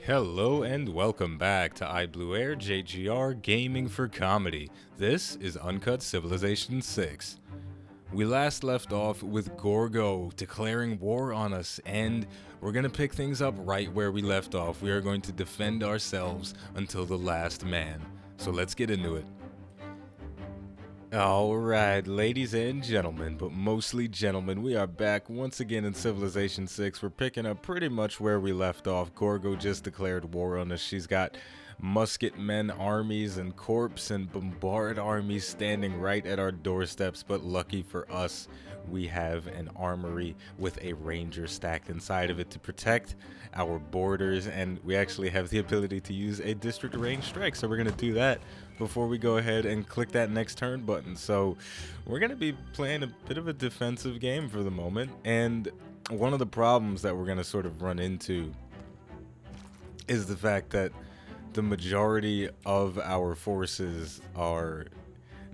Hello and welcome back to iBluairJgR Gaming for Comedy. This is Uncut Civilization VI. We last left off with Gorgo declaring war on us, and we're going to pick things up right where we left off. We are going to defend ourselves until the last man. So let's get into it. Alright, ladies and gentlemen, but mostly gentlemen, we are back once again in Civilization VI. We're picking up pretty much where we left off. Gorgo just declared war on us. She's got musket men armies and corpse and bombard armies standing right at our doorsteps, but lucky for us, we have an armory with a ranger stacked inside of it to protect our borders, and we actually have the ability to use a district range strike, so we're going to do that before we go ahead and click that next turn button. So we're going to be playing a bit of a defensive game for the moment, and one of the problems that we're going to sort of run into is the fact that the majority of our forces are,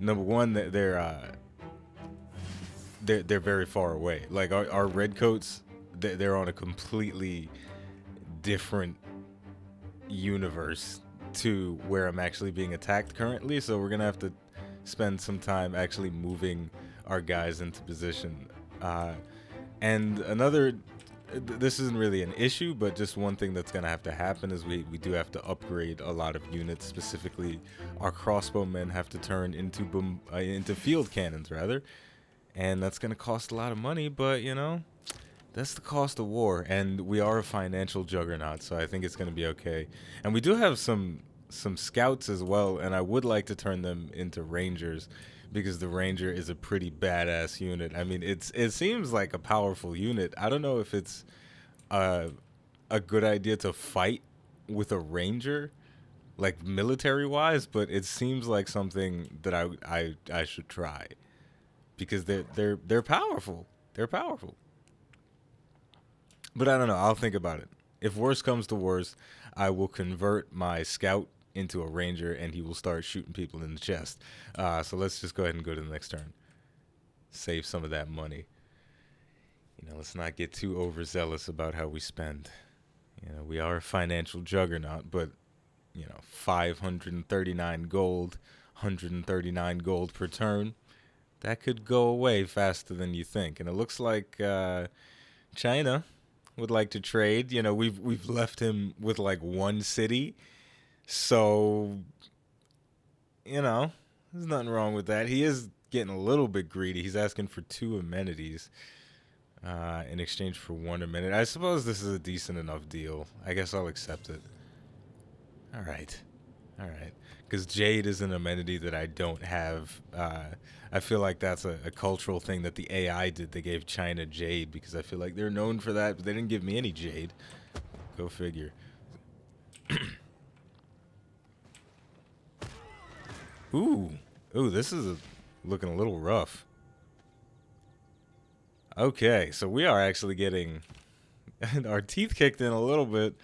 number one, that they're very far away. Like our redcoats, they're on a completely different universe to where I'm actually being attacked currently, so we're gonna have to spend some time actually moving our guys into position. And another, this isn't really an issue, but just one thing that's gonna have to happen is we do have to upgrade a lot of units. Specifically, our crossbowmen have to turn into field cannons rather, and that's gonna cost a lot of money. But you know, that's the cost of war, and we are a financial juggernaut, so I think it's going to be okay. And we do have some scouts as well, and I would like to turn them into rangers, because the ranger is a pretty badass unit. I mean, it seems like a powerful unit. I don't know if it's a good idea to fight with a ranger, like military-wise, but it seems like something that I should try, because they're powerful. They're powerful. But I don't know. I'll think about it. If worse comes to worse, I will convert my scout into a ranger, and he will start shooting people in the chest. So let's just go ahead and go to the next turn. Save some of that money. You know, let's not get too overzealous about how we spend. You know, we are a financial juggernaut, but, you know, 539 gold, 139 gold per turn. That could go away faster than you think. And it looks like China would like to trade. You know, we've left him with like one city, so you know, there's nothing wrong with that. He is getting a little bit greedy. He's asking for 2 amenities in exchange for 1 amenity. I suppose this is a decent enough deal. I guess I'll accept it. All right. Because jade is an amenity that I don't have. I feel like that's a cultural thing that the AI did. They gave China jade because I feel like they're known for that, but they didn't give me any jade. Go figure. Ooh, this is looking a little rough. Okay, so we are actually getting our teeth kicked in a little bit,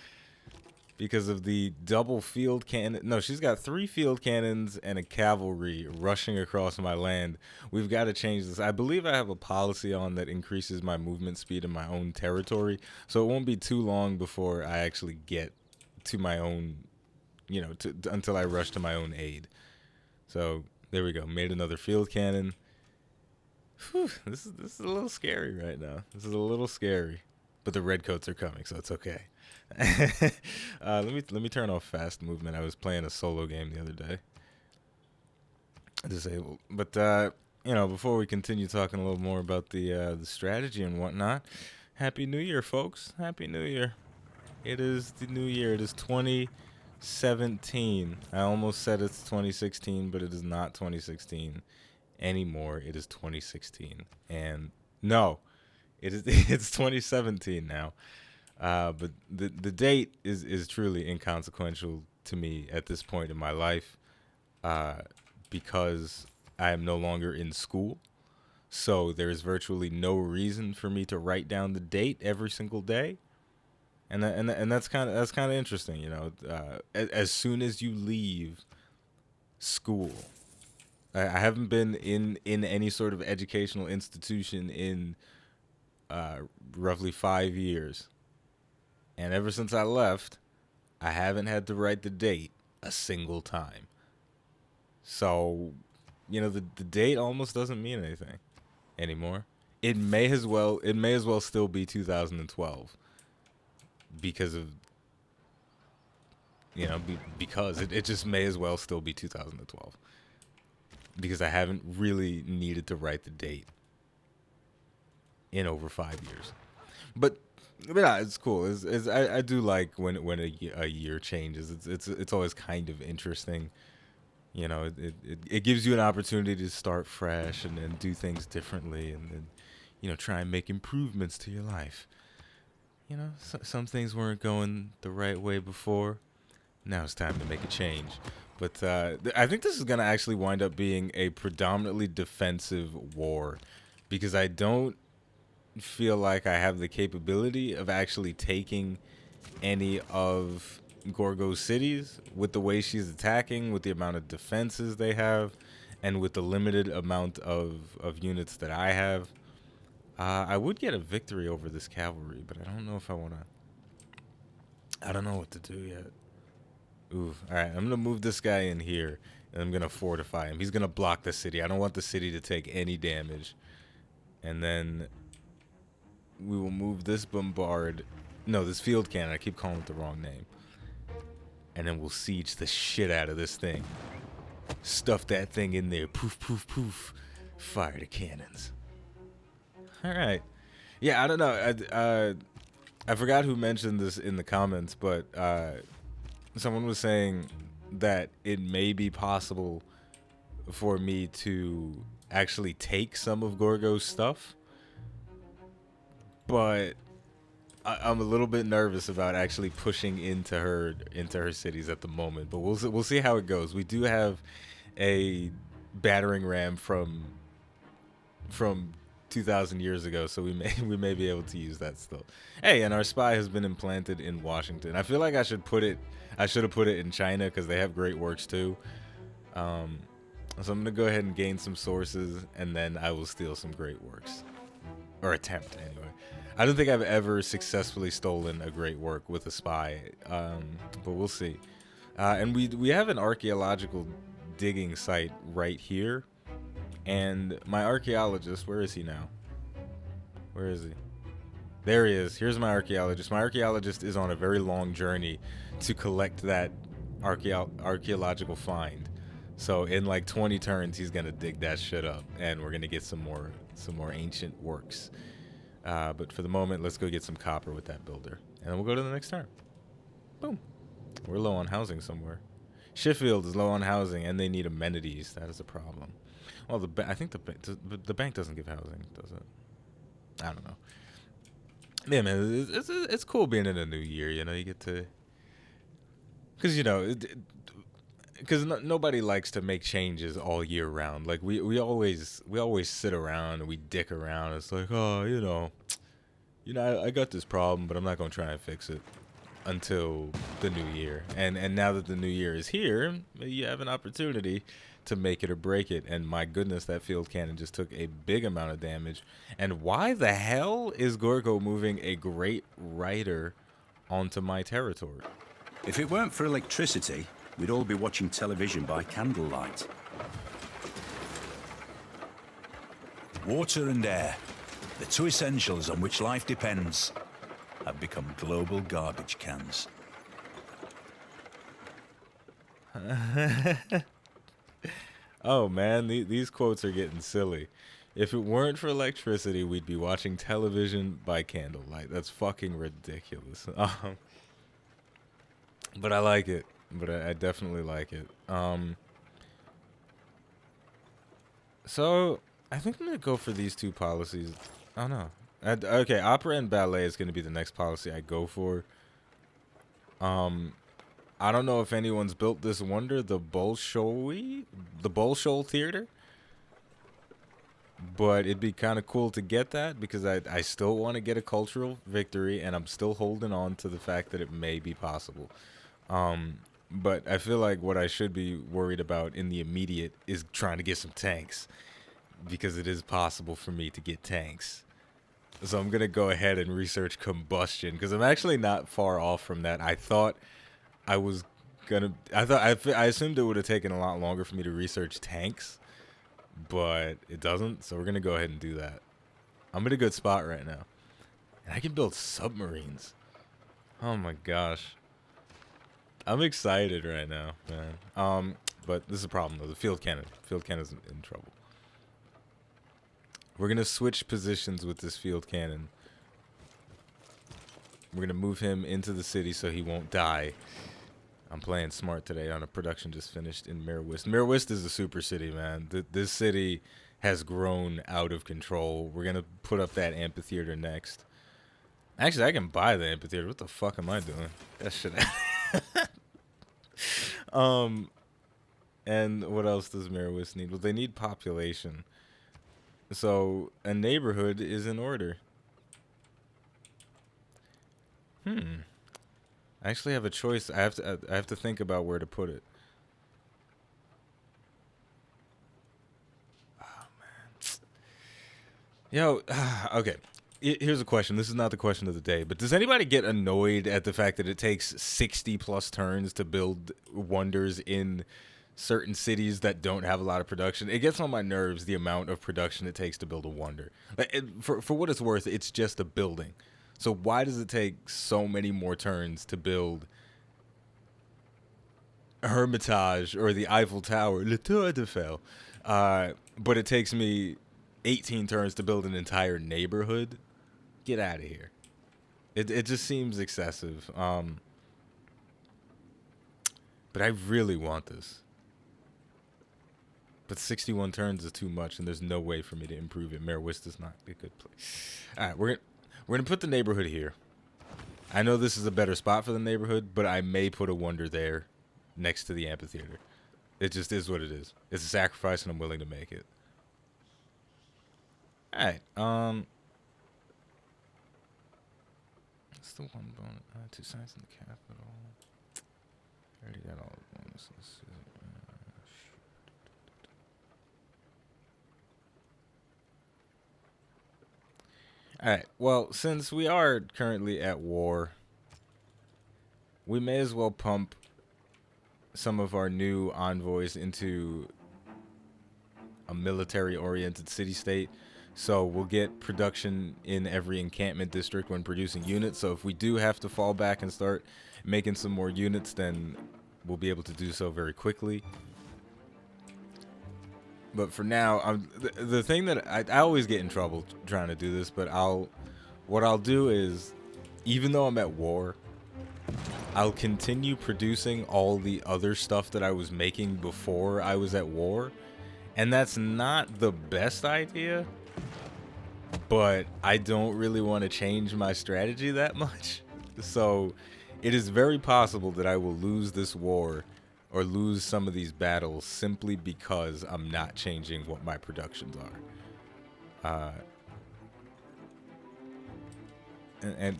because of the double field cannon. No, she's got 3 field cannons and a cavalry rushing across my land. We've got to change this. I believe I have a policy on that increases my movement speed in my own territory, so it won't be too long before I actually get to my own, you know, until I rush to my own aid. So there we go. Made another field cannon. Whew, this is a little scary right now. This is a little scary, but the redcoats are coming, so it's okay. Let me turn off fast movement. I was playing a solo game the other day. Disabled. But you know, before we continue talking a little more about the strategy and whatnot, Happy New Year, folks! Happy New Year! It is the new year. It is 2017. I almost said it's 2016, but it is not 2016 anymore. It is 2016, and no, it's 2017 now. But the date is truly inconsequential to me at this point in my life, because I am no longer in school. So there is virtually no reason for me to write down the date every single day, and that's kind of interesting, you know. As soon as you leave school, I haven't been in any sort of educational institution in roughly 5 years. And ever since I left, I haven't had to write the date a single time. So, the date almost doesn't mean anything anymore. It may as well still be 2012 because of because it just may as well still be 2012 because I haven't really needed to write the date in over 5 years. But yeah, it's cool. I do like when a year changes. It's always kind of interesting. It gives you an opportunity to start fresh and do things differently and then try and make improvements to your life. Some things weren't going the right way before. Now it's time to make a change. But I think this is going to actually wind up being a predominantly defensive war because I don't feel like I have the capability of actually taking any of Gorgo's cities with the way she's attacking, with the amount of defenses they have, and with the limited amount of units that I have. I would get a victory over this cavalry, but I don't know if I want to. I don't know what to do yet. Ooh, all right. I'm going to move this guy in here, and I'm going to fortify him. He's going to block the city. I don't want the city to take any damage. And then we will move this this field cannon. I keep calling it the wrong name. And then we'll siege the shit out of this thing. Stuff that thing in there. Poof, poof, poof. Fire the cannons. All right. Yeah, I don't know. I forgot who mentioned this in the comments, but someone was saying that it may be possible for me to actually take some of Gorgo's stuff, but I'm a little bit nervous about actually pushing into her cities at the moment. But we'll see how it goes. We do have a battering ram from 2,000 years ago, so we may be able to use that still. Hey, and our spy has been implanted in Washington. I feel like I should have put it in China because they have great works too. So I'm gonna go ahead and gain some sources, and then I will steal some great works, or attempt anyway. I don't think I've ever successfully stolen a great work with a spy, but we'll see. And we have an archaeological digging site right here. And my archaeologist, where is he now? Where is he? There he is. Here's my archaeologist. My archaeologist is on a very long journey to collect that archaeological find. So in like 20 turns, he's gonna dig that shit up, and we're gonna get some more ancient works. But for the moment, let's go get some copper with that builder, and then we'll go to the next turn. Boom. We're low on housing somewhere. Sheffield is low on housing, and they need amenities. That is a problem. Well, I think the bank doesn't give housing, does it? I don't know. Yeah, man, it's cool being in a new year. You get to, because nobody likes to make changes all year round. Like we always sit around and we dick around. It's like, oh, I got this problem, but I'm not gonna try and fix it until the new year. And now that the new year is here, you have an opportunity to make it or break it. And my goodness, that field cannon just took a big amount of damage. And why the hell is Gorgo moving a great rider onto my territory? If it weren't for electricity, we'd all be watching television by candlelight. Water and air, the two essentials on which life depends, have become global garbage cans. Oh man, these quotes are getting silly. If it weren't for electricity, we'd be watching television by candlelight. That's fucking ridiculous. But I like it. But I definitely like it. So I think I'm gonna go for these two policies. Oh no. Okay, opera and ballet is gonna be the next policy I go for. I don't know if anyone's built this wonder, the Bolshoi Theater, but it'd be kind of cool to get that because I still want to get a cultural victory, and I'm still holding on to the fact that it may be possible. But I feel like what I should be worried about in the immediate is trying to get some tanks, because it is possible for me to get tanks. So I'm going to go ahead and research combustion, because I'm actually not far off from that. I thought I was gonna. I assumed it would have taken a lot longer for me to research tanks, but it doesn't. So we're gonna go ahead and do that. I'm in a good spot right now, and I can build submarines. Oh my gosh, I'm excited right now, man. But this is a problem though. The field cannon. Field cannon's in trouble. We're gonna switch positions with this field cannon. We're gonna move him into the city so he won't die. I'm playing smart today on a production just finished in Mirror West. Mirror West is a super city, man. This city has grown out of control. We're gonna put up that amphitheater next. Actually, I can buy the amphitheater. What the fuck am I doing? That shit. And what else does Mirror West need? Well, they need population. So a neighborhood is in order. I actually have a choice. I have to think about where to put it. Oh man. Yo, okay. Here's a question. This is not the question of the day, but does anybody get annoyed at the fact that it takes 60 plus turns to build wonders in certain cities that don't have a lot of production? It gets on my nerves, the amount of production it takes to build a wonder. For what it's worth, it's just a building. So why does it take so many more turns to build Hermitage or the Eiffel Tower, Le Tour d'Eiffel, but it takes me 18 turns to build an entire neighborhood? Get out of here. It just seems excessive. But I really want this. But 61 turns is too much, and there's no way for me to improve it. Mayor Wist is not a good place. All right, we're gonna put the neighborhood here. I know this is a better spot for the neighborhood, but I may put a wonder there next to the amphitheater. It just is what it is. It's a sacrifice, and I'm willing to make it. All right. What's the one bonus? 2 signs in the capital. I already got all the bonuses. Alright, well, since we are currently at war, we may as well pump some of our new envoys into a military-oriented city-state. So we'll get production in every encampment district when producing units. So if we do have to fall back and start making some more units, then we'll be able to do so very quickly. But for now, the thing that I always get in trouble trying to do this, but what I'll do is, even though I'm at war, I'll continue producing all the other stuff that I was making before I was at war. And that's not the best idea, but I don't really want to change my strategy that much. So it is very possible that I will lose this war or lose some of these battles simply because I'm not changing what my productions are.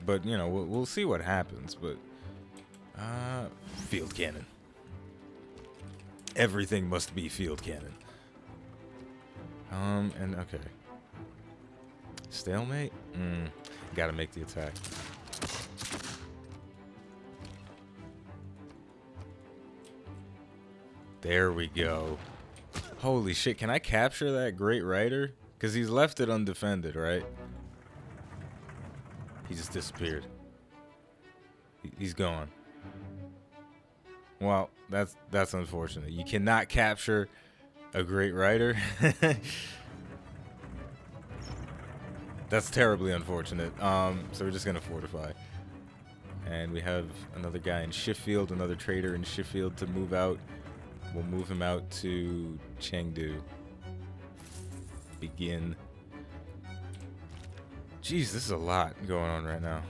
But you know, we'll see what happens. But field cannon. Everything must be field cannon. And okay. Stalemate? Gotta make the attack. There we go. Holy shit, can I capture that great rider? Because he's left it undefended, right? He just disappeared. He's gone. Well, that's unfortunate. You cannot capture a great rider. That's terribly unfortunate. So we're just gonna fortify. And we have another guy in Sheffield, another trader in Sheffield to move out. We'll move him out to Chengdu. Begin. Jeez, this is a lot going on right now.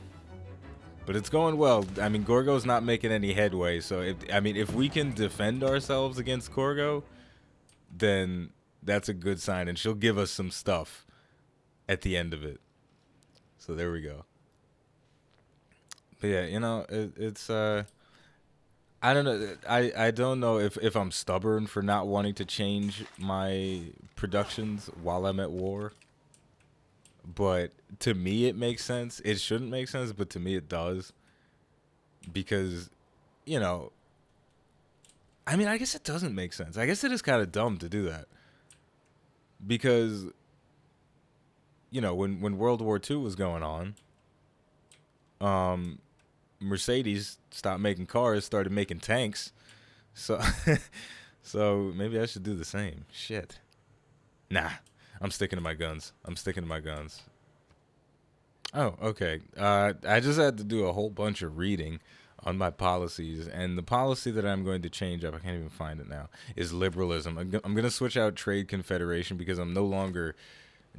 But it's going well. I mean, Gorgo's not making any headway. So, if we can defend ourselves against Gorgo, then that's a good sign. And she'll give us some stuff at the end of it. So there we go. But yeah, you know, it's I don't know. I don't know if I'm stubborn for not wanting to change my productions while I'm at war. But to me, it makes sense. It shouldn't make sense, but to me, it does. Because you know, I mean, I guess it doesn't make sense. I guess it is kind of dumb to do that. Because, you know, when World War II was going on, Mercedes stopped making cars, started making tanks. So, so maybe I should do the same. Shit. Nah, I'm sticking to my guns. Oh, okay. I just had to do a whole bunch of reading on my policies, and the policy that I'm going to change up, I can't even find it now, is liberalism. I'm going to switch out trade confederation because I'm no longer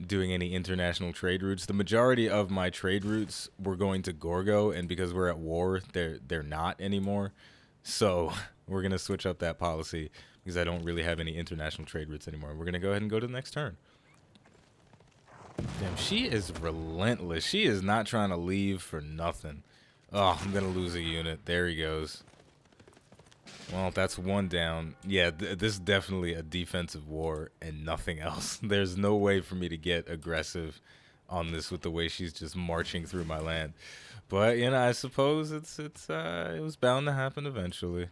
doing any international trade routes. The majority of my trade routes were going to Gorgo, and because we're at war, they're not anymore. So we're going to switch up that policy because I don't really have any international trade routes anymore. We're going to go ahead and go to the next turn. Damn, she is relentless. She is not trying to leave for nothing. Oh, I'm going to lose a unit. There he goes. Well, that's one down. Yeah, this is definitely a defensive war and nothing else. There's no way for me to get aggressive on this with the way she's just marching through my land. But, you know, I suppose it was bound to happen eventually.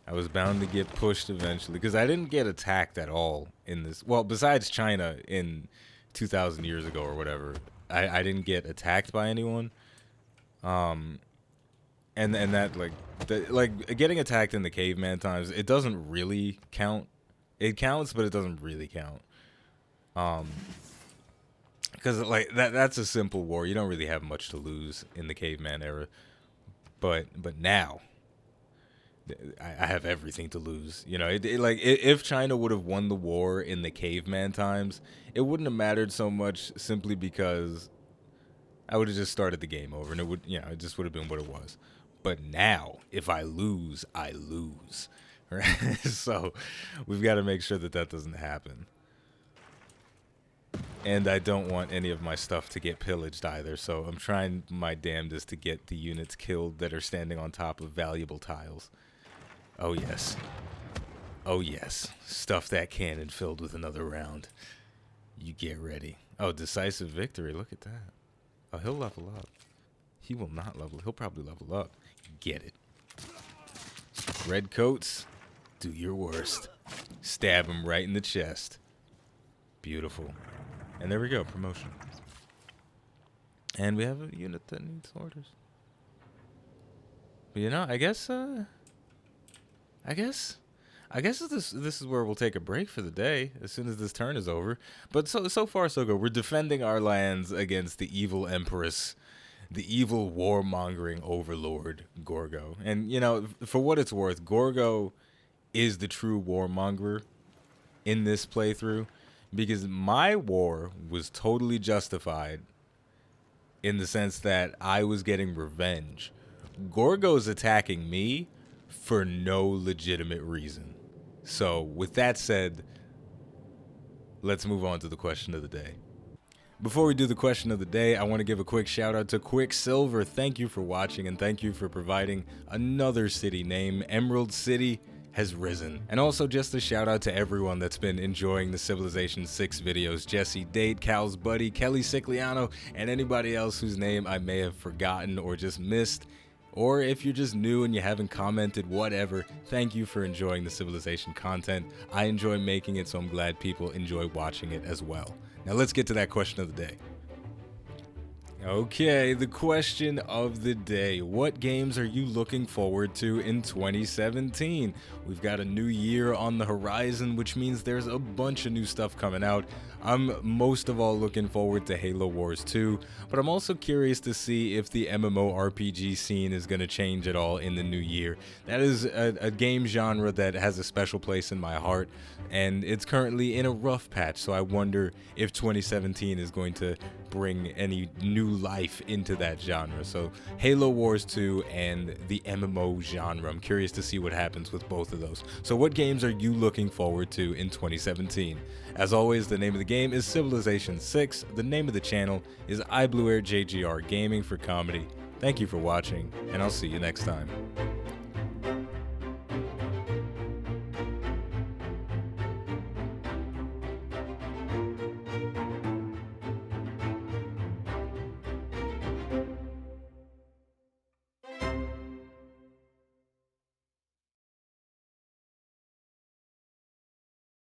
I was bound to get pushed eventually because I didn't get attacked at all in this. Well, besides China in 2,000 years ago or whatever, I didn't get attacked by anyone. And that like getting attacked in the caveman times, it doesn't really count. It counts, but it doesn't really count. Because like that's a simple war. You don't really have much to lose in the caveman era. But now I have everything to lose. You know, if China would have won the war in the caveman times, it wouldn't have mattered so much simply because I would have just started the game over and it would, you know, it just would have been what it was. But now, if I lose, I lose. Right? So we've got to make sure that that doesn't happen. And I don't want any of my stuff to get pillaged either. So I'm trying my damnedest to get the units killed that are standing on top of valuable tiles. Oh, yes. Oh, yes. Stuff that cannon filled with another round. You get ready. Oh, decisive victory. Look at that. Oh, he'll level up. He will not level. He'll probably level up. Get it. Red coats, do your worst. Stab him right in the chest. Beautiful. And there we go, promotion. And we have a unit that needs orders. But you know, I guess this is where we'll take a break for the day as soon as this turn is over. But so far so good. We're defending our lands against the evil empress, the evil warmongering overlord Gorgo. And you know, for what it's worth, Gorgo is the true warmonger in this playthrough because my war was totally justified in the sense that I was getting revenge. Gorgo's attacking me for no legitimate reason. So with that said, let's move on to the question of the day. Before we do the question of the day, I want to give a quick shout out to Quicksilver. Thank you for watching and thank you for providing another city name. Emerald City has risen. And also just a shout out to everyone that's been enjoying the Civilization 6 videos. Jesse Date, Cal's Buddy, Kelly Sicliano, and anybody else whose name I may have forgotten or just missed. Or if you're just new and you haven't commented, whatever, thank you for enjoying the Civilization content. I enjoy making it, so I'm glad people enjoy watching it as well. Now let's get to that question of the day. Okay, the question of the day. What games are you looking forward to in 2017? We've got a new year on the horizon, which means there's a bunch of new stuff coming out. I'm most of all looking forward to Halo Wars 2, but I'm also curious to see if the MMORPG scene is going to change at all in the new year. That is a game genre that has a special place in my heart, and it's currently in a rough patch, so I wonder if 2017 is going to bring any new life into that genre. So Halo Wars 2 and the MMO genre. I'm curious to see what happens with both of those. So what games are you looking forward to in 2017? As always, the name of the game is Civilization 6. The name of the channel is iBluairJgR Gaming for Comedy. Thank you for watching, and I'll see you next time.